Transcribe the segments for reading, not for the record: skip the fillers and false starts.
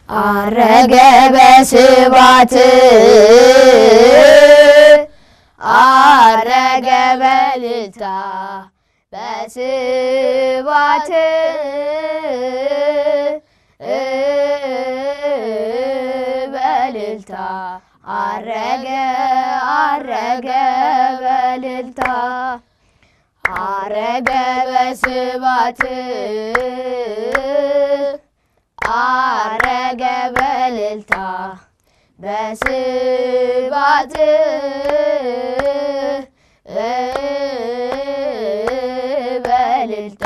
አረገ በስባት አረገ በልልታ በስባት በልልታ አረገ በልልታ አረገ በስባት አረገ በልልታ በስባት በልልታ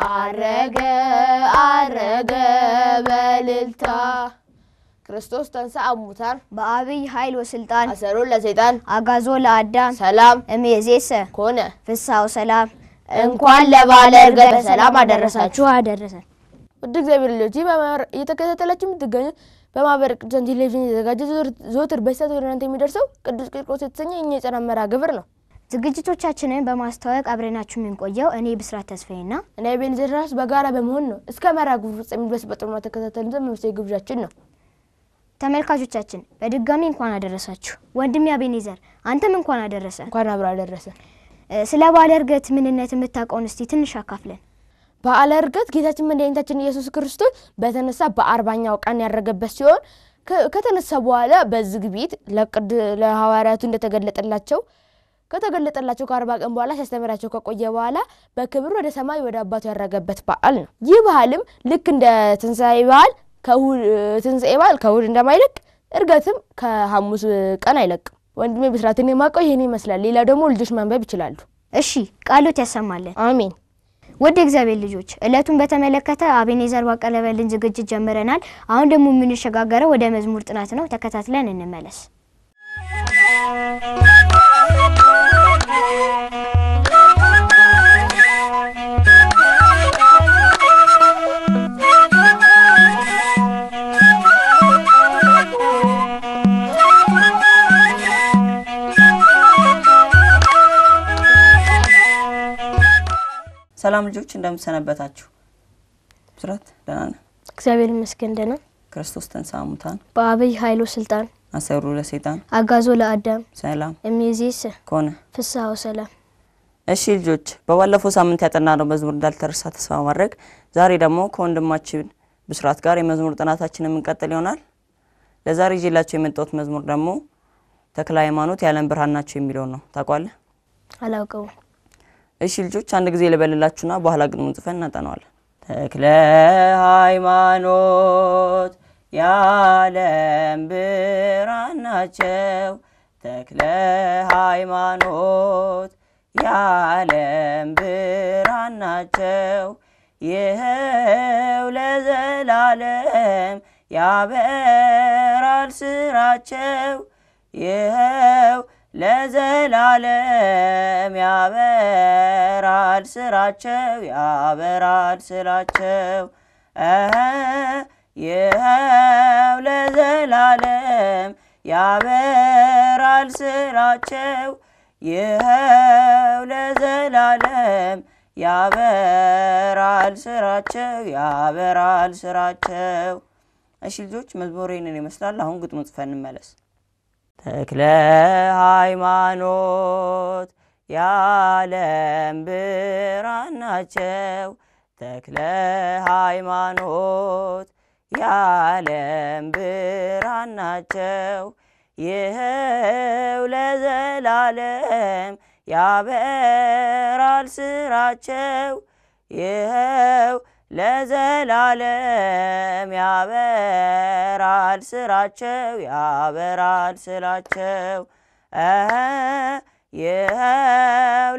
አረገ በልልታ ክርስቶስ ተንሥአ እሙታን በአብይ ኃይል ወስልጣን አሰሮ ለሰይጣን አጋዞ ለአዳም ሰላም እምይእዜሰ ኮነ ፍስሐ ወሰላም እንኳን ለበዓለ ዕርገት በሰላም አደረሳችሁ አደረሰን። ውድ እግዚአብሔር ልጆች በማር እየተከታተላችሁ የምትገኙት በማህበረ ቅዱሳን ቴሌቪዥን የተዘጋጀ ዘወትር በሰዓቱ ወደ እናንተ የሚደርሰው ቅዱስ ቂርቆስ የተሰኘ የኛ የጸና መርሃ ግብር ነው። ዝግጅቶቻችንን በማስተዋወቅ አብረናችሁ የምንቆየው እኔ ብስራት ተስፋዬና እኔ ቤንዘር ራስ በጋራ በመሆን ነው። እስከ መርሃ ግብሩ ፍጻሜ ድረስ በጥሞና ተከታተሉን ዘንድ መንፈሳዊ ግብዣችን ነው። ተመልካቾቻችን በድጋሚ እንኳን አደረሳችሁ። ወንድሜ አቤኔዘር አንተም እንኳን አደረሰ። እንኳን አብራ አደረሰ። ስለ በዓለ ዕርገት ምንነት የምታውቀውን እስቲ ትንሽ አካፍለን። በዓለ ዕርገት ጌታችን መድኃኒታችን ኢየሱስ ክርስቶስ በተነሳ በ40ኛው ቀን ያረገበት ሲሆን ከተነሳ በኋላ በዝግ ቤት ለሐዋርያቱ እንደተገለጠላቸው ከ40 ቀን በኋላ ሲያስተምራቸው ከቆየ በኋላ በክብር ወደ ሰማይ ወደ አባቱ ያረገበት በዓል ነው። ይህ በዓልም ልክ እንደ ትንሣኤ በዓል ከእሑድ እንደማይለቅ ዕርገትም ከሐሙስ ቀን አይለቅም። ወንድሜ ብስራትን የማቀው ይሄን ይመስላል። ሌላ ደግሞ ልጆች ማንበብ ይችላሉ። እሺ ቃሉት ያሰማልን። አሜን። ወደ እግዚአብሔር ልጆች እለቱን በተመለከተ አቤኔዘር ባቀረበልን ዝግጅት ጀምረናል። አሁን ደግሞ የምንሸጋገረው ወደ መዝሙር ጥናት ነው። ተከታትለን እንመለስ። ሰላም ልጆች እንደምሰነበታችሁ። ብስራት ደህና ነህ? እግዚአብሔር ይመስገን ደህና። ክርስቶስ ተንሥአ እሙታን በአብይ ኃይል ወስልጣን አሰሮ ለሰይጣን አጋዞ ለአዳም ሰላም እምይእዜሰ ኮነ ፍስሐ ወሰላም። እሺ ልጆች በባለፈው ሳምንት ያጠናነው መዝሙር እንዳልተረሳ ተስፋ ማድረግ ዛሬ ደግሞ ከወንድማችን ብስራት ጋር የመዝሙር ጥናታችንን እንቀጥል ይሆናል። ለዛሬ ይዤላችሁ የመጣሁት መዝሙር ደግሞ ተክለ ሃይማኖት የዓለም ብርሃን ናቸው የሚለው ነው። ታውቃለህ? አላውቀውም። እሺ ልጆች አንድ ጊዜ ልበልላችሁና በኋላ ግጥሙን ጽፈን እናጠናዋለን። ተክለ ሃይማኖት የዓለም ብርሃን ናቸው ተክለ ሃይማኖት የዓለም ብርሃን ናቸው ይኸው ለዘላለም ያበራል ስራቸው ይኸው ለዘላለም ያበራል ስራቸው ይኸው ለዘላለም ያበራል ስራቸው ይኸው ለዘላለም ያበራል ስራቸው። እሺ ልጆች መዝሙሩ ይሄንን ይመስላል። አሁን ግጥሙን ጽፈን እንመለስ። ተክለ ሃይማኖት የዓለም ብርሃን ናቸው ተክለ ሃይማኖት የዓለም ብርሃን ናቸው ይኸው ለዘላለም ያበራል ስራቸው ይኸው ለዘላለም ያበራል ስራቸው ይኸው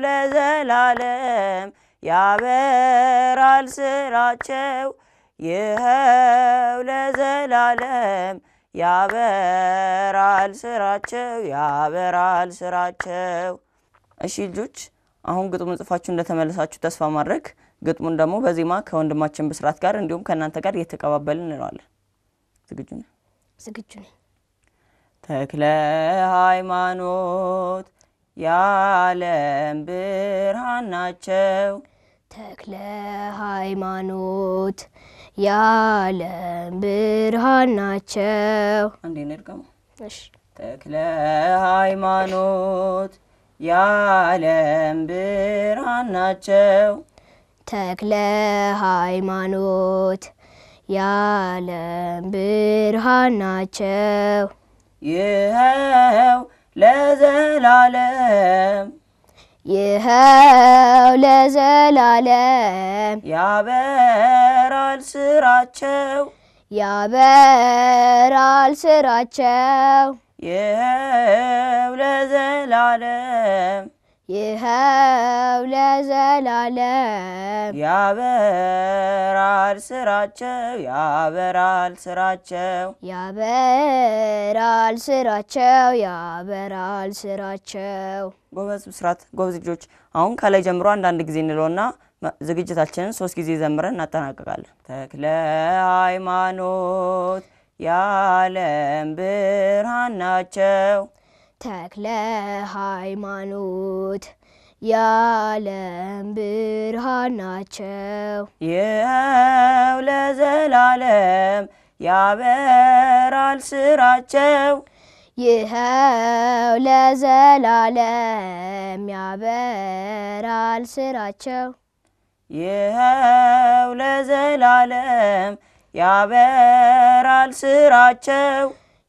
ለዘላለም ያበራል ስራቸው ይኸው ለዘላለም ያበራል ስራቸው። እሺ ልጆች አሁን ግጥሙን ጽፋችሁ እንደተመለሳችሁ ተስፋ ማድረግ ግጥሙን ደግሞ በዜማ ከወንድማችን ብስራት ጋር እንዲሁም ከናንተ ጋር እየተቀባበልን እንለዋለን። ዝግጁ ነህ? ዝግጁ ነኝ። ተክለ ሃይማኖት የዓለም ብርሃን ናቸው ተክለ ሃይማኖት የዓለም ብርሃን ናቸው። አንዴ እንድገመው። እሺ ተክለ ሃይማኖት የዓለም ብርሃን ናቸው። ተክለ ሃይማኖት የዓለም ብርሃን ናቸው። ይኸው ለዘላለም ይኸው ለዘላለም ያበራል ስራቸው ያበራል ስራቸው። ይኸው ለዘላለም ይኸው ለዘላለም ያበራል ስራቸው ያበራል ስራቸው ያበራል ስራቸው ያበራል ስራቸው። ጎበዝ ብስራት፣ ጎበዝ ልጆች። አሁን ከላይ ጀምሮ አንዳንድ ጊዜ እንለውና ዝግጅታችንን 3 ጊዜ ዘምረን እናጠናቀቃለን። ተክለ ሃይማኖት የዓለም ብርሃን ናቸው። ተክለ ሃይማኖት የዓለም ብርሃን ናቸው። ይኸው ለዘላለም ያበራል ስራቸው ይኸው ለዘላለም ያበራል ስራቸው ይኸው ለዘላለም ያበራል ስራቸው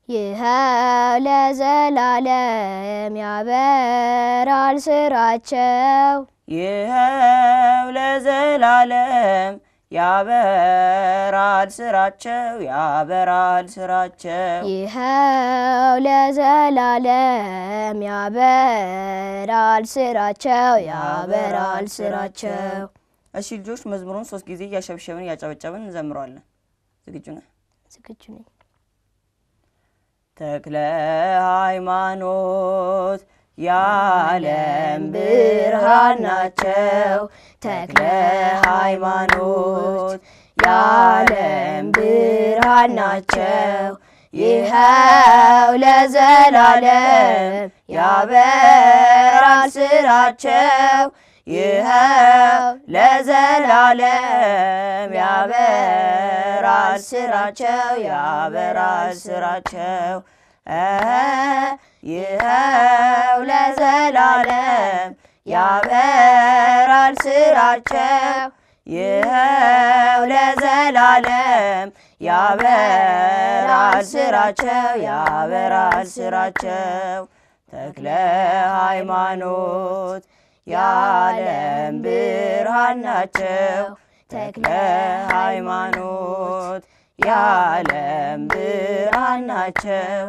ይኸው ለዘላለም ያበራል ስራቸው ይኸው ለዘላለም ያበራል ስራቸው ያበራል ስራቸው ይኸው ለዘላለም ያበራል ስራቸው ያበራል ስራቸው። እሺ ልጆች መዝሙሩን 3 ጊዜ እያሸበሸብን እያጨበጨብን እንዘምረዋለን። ዝግጁ ነህ? ዝግጁ ነኝ። ተክለ ሃይማኖት የዓለም ብርሃን ናቸው። ተክለ ሃይማኖት የዓለም ብርሃን ናቸው። ይኸው ለዘላለም ያበራል ስራቸው ይኸው ለዘላለም ያበራል ስራቸው ያበራል ስራቸው ይኸው ለዘላለም ያበራል ስራቸው ይኸው ለዘላለም ያበራል ስራቸው ያበራል ስራቸው ተክለ ሃይማኖት የዓለም ብርሃን ናቸው። ተክለ ሃይማኖት የዓለም ብርሃን ናቸው።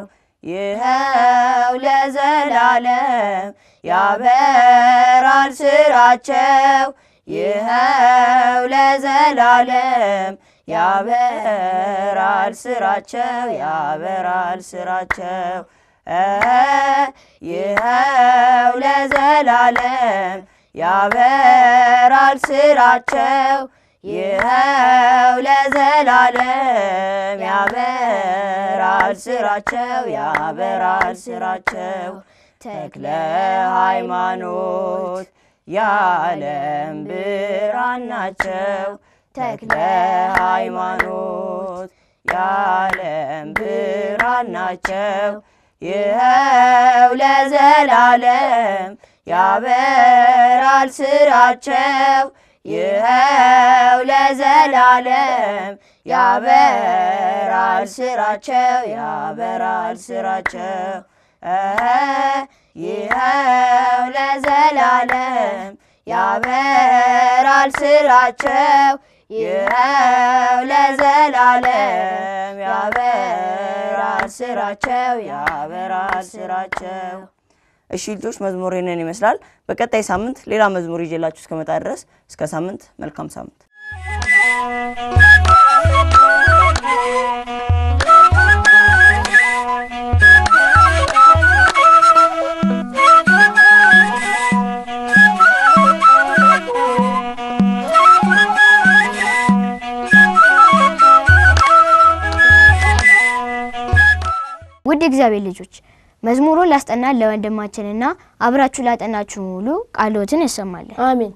ይኸው ለዘላለም ያበራል ስራቸው ይኸው ለዘላለም ያበራል ስራቸው ያበራል ስራቸው ይኸው ለዘላለም ያበራል ስራቸው ይኸው ለዘላለም ያበራል ስራቸው ያበራል ስራቸው ተክለ ሃይማኖት የዓለም ብርሃን ናቸው። ተክለ ሃይማኖት የዓለም ብርሃን ናቸው። ይኸው ለዘላለም ያበራል ስራቸው ይኸው ለዘላለም ያበራል ስራቸው ያበራል ስራቸው ይኸው ለዘላለም ያበራል ስራቸው ይኸው ለዘላለም ያበራል ስራቸው ያበራል ስራቸው። እሺ ልጆች መዝሙሩ ይሄንን ይመስላል። በቀጣይ ሳምንት ሌላ መዝሙር ይዤላችሁ እስከመጣ ድረስ እስከ ሳምንት መልካም ሳምንት። ውድ እግዚአብሔር ልጆች መዝሙሩን ላስጠናን ለወንድማችንና አብራችሁ ላጠናችሁ ሙሉ ቃሎትን ያሰማልን። አሜን።